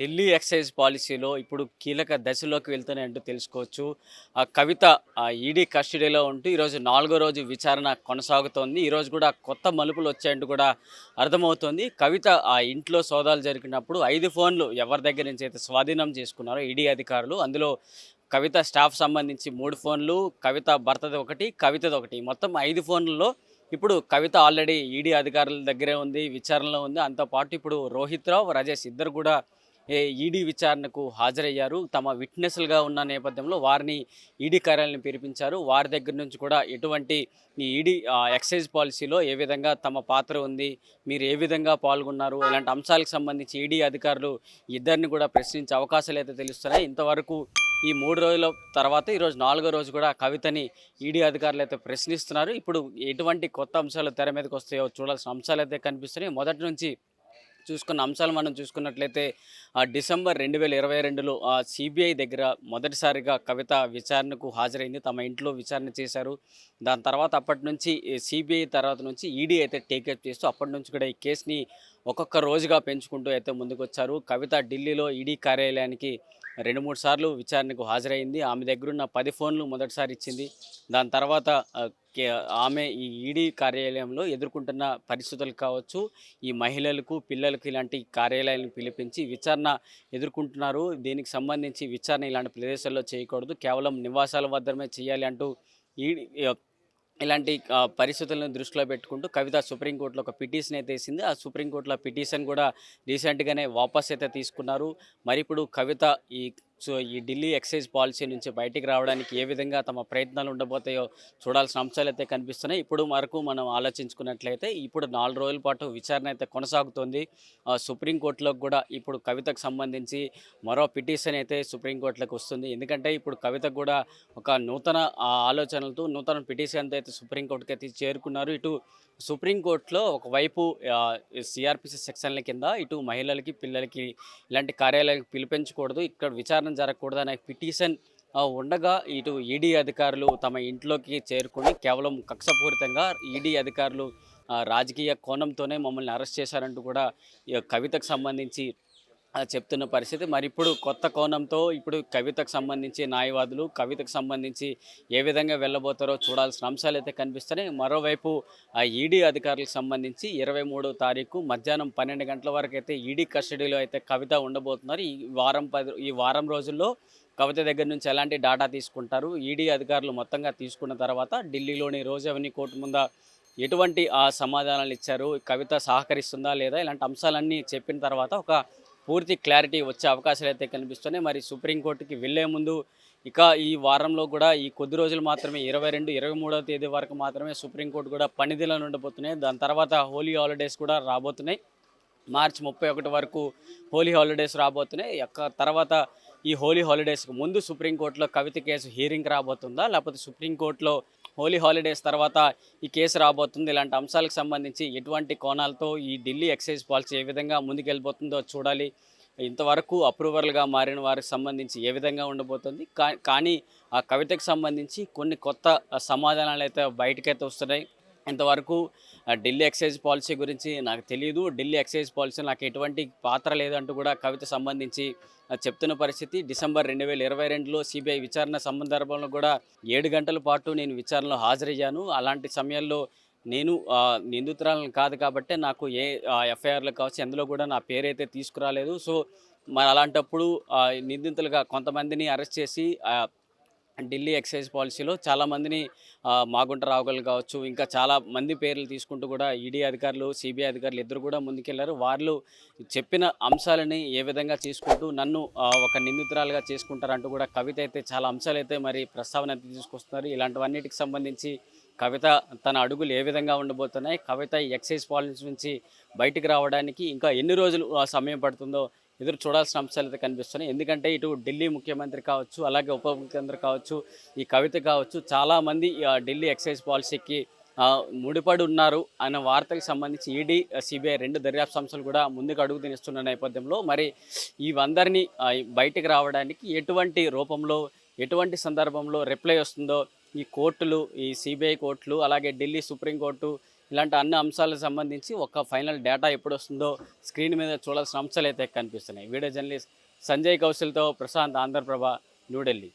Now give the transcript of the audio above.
Delhi excise పాలిసీలో ఇప్పుడు కీలక దశలోకి వెళ్తున్నాయంటూ తెలుసుకోవచ్చు. కవిత ఈడీ కస్టడీలో ఉంటూ ఈరోజు 4గో రోజు విచారణ కొనసాగుతోంది. ఈరోజు కూడా కొత్త మలుపులు వచ్చాయంటూ కూడా అర్థమవుతోంది. కవిత ఆ ఇంట్లో సోదాలు జరిగినప్పుడు 5 ఫోన్లు ఎవరి దగ్గర నుంచి అయితే స్వాధీనం చేసుకున్నారో ఈడీ అధికారులు, అందులో కవిత స్టాఫ్ సంబంధించి 3 ఫోన్లు, కవిత భర్తది ఒకటి, కవితది ఒకటి, మొత్తం 5 ఫోన్లలో ఇప్పుడు కవిత ఆల్రెడీ ఈడీ అధికారుల దగ్గరే ఉంది, విచారణలో ఉంది. అంతో పాటు ఇప్పుడు రోహిత్ రావు, రాజేష్ ఇద్దరు కూడా ఈడీ విచారణకు హాజరయ్యారు. తమ విట్నెస్లుగా ఉన్న నేపథ్యంలో వారిని ఈడీ కార్యాలయం పిలిపించారు. వారి దగ్గర నుంచి కూడా ఎటువంటి ఈ ఈడీ ఎక్సైజ్ పాలసీలో ఏ విధంగా తమ పాత్ర ఉంది, మీరు ఏ విధంగా పాల్గొన్నారు, ఇలాంటి అంశాలకు సంబంధించి ఈడీ అధికారులు ఇద్దరిని కూడా ప్రశ్నించే అవకాశాలు అయితే తెలుస్తున్నాయి. ఇంతవరకు ఈ 3 రోజుల తర్వాత ఈరోజు 4గో రోజు కూడా కవితని ఈడీ అధికారులు అయితే ప్రశ్నిస్తున్నారు. ఇప్పుడు ఎటువంటి కొత్త అంశాలు తెర మీదకి వస్తాయో చూడాల్సిన అంశాలు అయితే కనిపిస్తున్నాయి. మొదటి నుంచి చూసుకున్న అంశాలు మనం చూసుకున్నట్లయితే డిసెంబర్ 2022లో సిబిఐ దగ్గర మొదటిసారిగా కవిత విచారణకు హాజరైంది. తమ ఇంట్లో విచారణ చేశారు. దాని తర్వాత అప్పటి నుంచి సిబిఐ తర్వాత నుంచి ఈడీ అయితే టేకప్ చేస్తూ అప్పటి నుంచి కూడా ఈ కేసుని ఒక్కొక్క రోజుగా పెంచుకుంటూ అయితే ముందుకొచ్చారు. కవిత ఢిల్లీలో ఈడీ కార్యాలయానికి 2-3 సార్లు విచారణకు హాజరైంది. ఆమె దగ్గరున్న 10 ఫోన్లు మొదటిసారి ఇచ్చింది. దాని తర్వాత ఆమె ఈ ఈడీ కార్యాలయంలో ఎదుర్కొంటున్న పరిస్థితులు కావచ్చు, ఈ మహిళలకు, పిల్లలకు ఇలాంటి కార్యాలయాలను పిలిపించి విచారణ ఎదుర్కొంటున్నారు. దీనికి సంబంధించి విచారణ ఇలాంటి ప్రదేశాల్లో చేయకూడదు, కేవలం నివాసాల వద్దమే చేయాలి అంటూ ఈడీ ఇలాంటి పరిస్థితులను దృష్టిలో పెట్టుకుంటూ కవిత సుప్రీంకోర్టులో ఒక పిటిషన్ అయితే వేసింది. ఆ సుప్రీంకోర్టులో పిటిషన్ కూడా రీసెంట్గానే వాపస్ అయితే తీసుకున్నారు. మరి ఇప్పుడు కవిత ఈ ఢిల్లీ ఎక్సైజ్ పాలసీ నుంచి బయటికి రావడానికి ఏ విధంగా తమ ప్రయత్నాలు ఉండబోతాయో చూడాల్సిన అంశాలు అయితే కనిపిస్తున్నాయి. ఇప్పుడు వరకు మనం ఆలోచించుకున్నట్లయితే ఇప్పుడు 4 రోజుల పాటు విచారణ అయితే కొనసాగుతోంది. సుప్రీంకోర్టులోకి కూడా ఇప్పుడు కవితకు సంబంధించి మరో పిటిషన్ అయితే సుప్రీంకోర్టులోకి వస్తుంది. ఎందుకంటే ఇప్పుడు కవితకు కూడా ఒక నూతన ఆలోచనలతో నూతన పిటిషన్తో అయితే సుప్రీంకోర్టుకి అయితే చేరుకున్నారు. ఇటు సుప్రీంకోర్టులో ఒకవైపు సిఆర్పిసి సెక్షన్ల కింద ఇటు మహిళలకి, పిల్లలకి ఇలాంటి కార్యాలయాలకు పిలిపించకూడదు, ఇక్కడ విచారణ జరగకూడదు అనే పిటిషన్ ఉండగా ఇటు ఈడీ అధికారులు తమ ఇంట్లోకి చేరుకుని కేవలం కక్షపూరితంగా ఈడీ అధికారులు రాజకీయ కోణంతోనే మమ్మల్ని అరెస్ట్ చేశారంటూ కూడా కవితకు సంబంధించి చెప్తున్న పరిస్థితి. మరి ఇప్పుడు కొత్త కోణంతో ఇప్పుడు కవితకు సంబంధించి న్యాయవాదులు కవితకు సంబంధించి ఏ విధంగా వెళ్ళబోతారో చూడాల్సిన అంశాలు అయితే కనిపిస్తున్నాయి. మరోవైపు ఈడీ అధికారులకు సంబంధించి 23వ తారీఖు మధ్యాహ్నం 12 గంటల వరకు అయితే ఈడీ కస్టడీలో అయితే కవిత ఉండబోతున్నారు. ఈ వారం రోజుల్లో కవిత దగ్గర నుంచి ఎలాంటి డేటా తీసుకుంటారు, ఈడీ అధికారులు మొత్తంగా తీసుకున్న తర్వాత ఢిల్లీలోని రోజ్ అవెన్యూ కోర్టు ముందు ఎటువంటి సమాధానాలు ఇచ్చారు, కవిత సహకరిస్తుందా లేదా, ఇలాంటి అంశాలన్నీ చెప్పిన తర్వాత ఒక పూర్తి క్లారిటీ వచ్చే అవకాశాలు అయితే కనిపిస్తున్నాయి. మరి సుప్రీంకోర్టుకి వెళ్లే ముందు ఇక ఈ వారంలో కూడా ఈ కొద్ది రోజులు మాత్రమే 22, 23వ తేదీ వరకు మాత్రమే సుప్రీంకోర్టు కూడా పనిదినాలు ఉండబోతున్నాయి. దాని తర్వాత హోలీ హాలిడేస్ కూడా రాబోతున్నాయి. మార్చి 31 వరకు హోలీ హాలిడేస్ రాబోతున్నాయి. తర్వాత ఈ హోలీ హాలిడేస్కి ముందు సుప్రీంకోర్టులో కవిత కేసు హీరింగ్ రాబోతుందా, లేకపోతే సుప్రీంకోర్టులో హోలీ హాలిడేస్ తర్వాత ఈ కేసు రాబోతుంది, ఇలాంటి అంశాలకు సంబంధించి ఎటువంటి కోణాలతో ఈ ఢిల్లీ ఎక్సైజ్ పాలసీ ఏ విధంగా ముందుకెళ్ళిపోతుందో చూడాలి. ఇంతవరకు అప్రూవర్లుగా మారిన వారికి సంబంధించి ఏ విధంగా ఉండబోతుంది. కానీ ఆ కవితకు సంబంధించి కొన్ని కొత్త సమాధానాలు అయితే బయటకైతే వస్తున్నాయి. ఇంతవరకు ఢిల్లీ ఎక్సైజ్ పాలసీ గురించి నాకు తెలియదు, ఢిల్లీ ఎక్సైజ్ పాలసీ నాకు ఎటువంటి పాత్ర లేదంటూ కూడా కవిత సంబంధించి చెప్తున్న పరిస్థితి. డిసెంబర్ 2022లో సిబిఐ విచారణ సందర్భంలో కూడా 7 గంటల పాటు నేను విచారణలో హాజరయ్యాను. అలాంటి సమయాల్లో నేను నిందితురాలను కాదు కాబట్టి నాకు ఏ ఎఫ్ఐఆర్లు కావచ్చు ఎందులో కూడా నా పేరైతే తీసుకురాలేదు. సో మరి అలాంటప్పుడు నిందితులుగా కొంతమందిని అరెస్ట్ చేసి ఢిల్లీ ఎక్సైజ్ పాలసీలో చాలామందిని మాగుంట రావుగలు కావచ్చు, ఇంకా చాలా మంది పేర్లు తీసుకుంటూ కూడా ఈడీ అధికారులు, సిబిఐ అధికారులు ఇద్దరు కూడా ముందుకెళ్లారు. వాళ్ళు చెప్పిన అంశాలని ఏ విధంగా తీసుకుంటూ నన్ను ఒక నిందితురాలుగా చేసుకుంటారంటూ కూడా కవిత అయితే చాలా అంశాలు అయితే మరి ప్రస్తావన అయితే తీసుకొస్తున్నారు. ఇలాంటివన్నిటికి సంబంధించి కవిత తన అడుగులు ఏ విధంగా ఉండబోతున్నాయి, కవిత ఎక్సైజ్ పాలసీ నుంచి బయటికి రావడానికి ఇంకా ఎన్ని రోజులు సమయం పడుతుందో ఎదురు చూడాల్సిన అంశాలు అయితే కనిపిస్తున్నాయి. ఎందుకంటే ఇటు ఢిల్లీ ముఖ్యమంత్రి కావచ్చు, అలాగే ఉప ముఖ్యమంత్రి కావచ్చు, ఈ కవిత కావచ్చు, చాలామంది ఢిల్లీ ఎక్సైజ్ పాలసీకి ముడిపడి ఉన్నారు అన్న వార్తలకు సంబంధించి ఈడీ, సిబిఐ 2 దర్యాప్తు సంస్థలు కూడా ముందుకు అడుగు తీస్తున్న నేపథ్యంలో మరి ఇవందరినీ బయటికి రావడానికి ఎటువంటి రూపంలో, ఎటువంటి సందర్భంలో రిప్లై వస్తుందో ఈ కోర్టులు, ఈ సిబిఐ కోర్టులు, అలాగే ఢిల్లీ సుప్రీంకోర్టు ఇలాంటి అన్ని అంశాలకు సంబంధించి ఒక ఫైనల్ డేటా ఎప్పుడు వస్తుందో స్క్రీన్ మీద చూడాల్సిన అంశాలు అయితే కనిపిస్తున్నాయి. వీడియో జర్నలిస్ట్ సంజయ్ కౌశల్తో ప్రశాంత్, ఆంధ్రప్రభ, న్యూఢిల్లీ.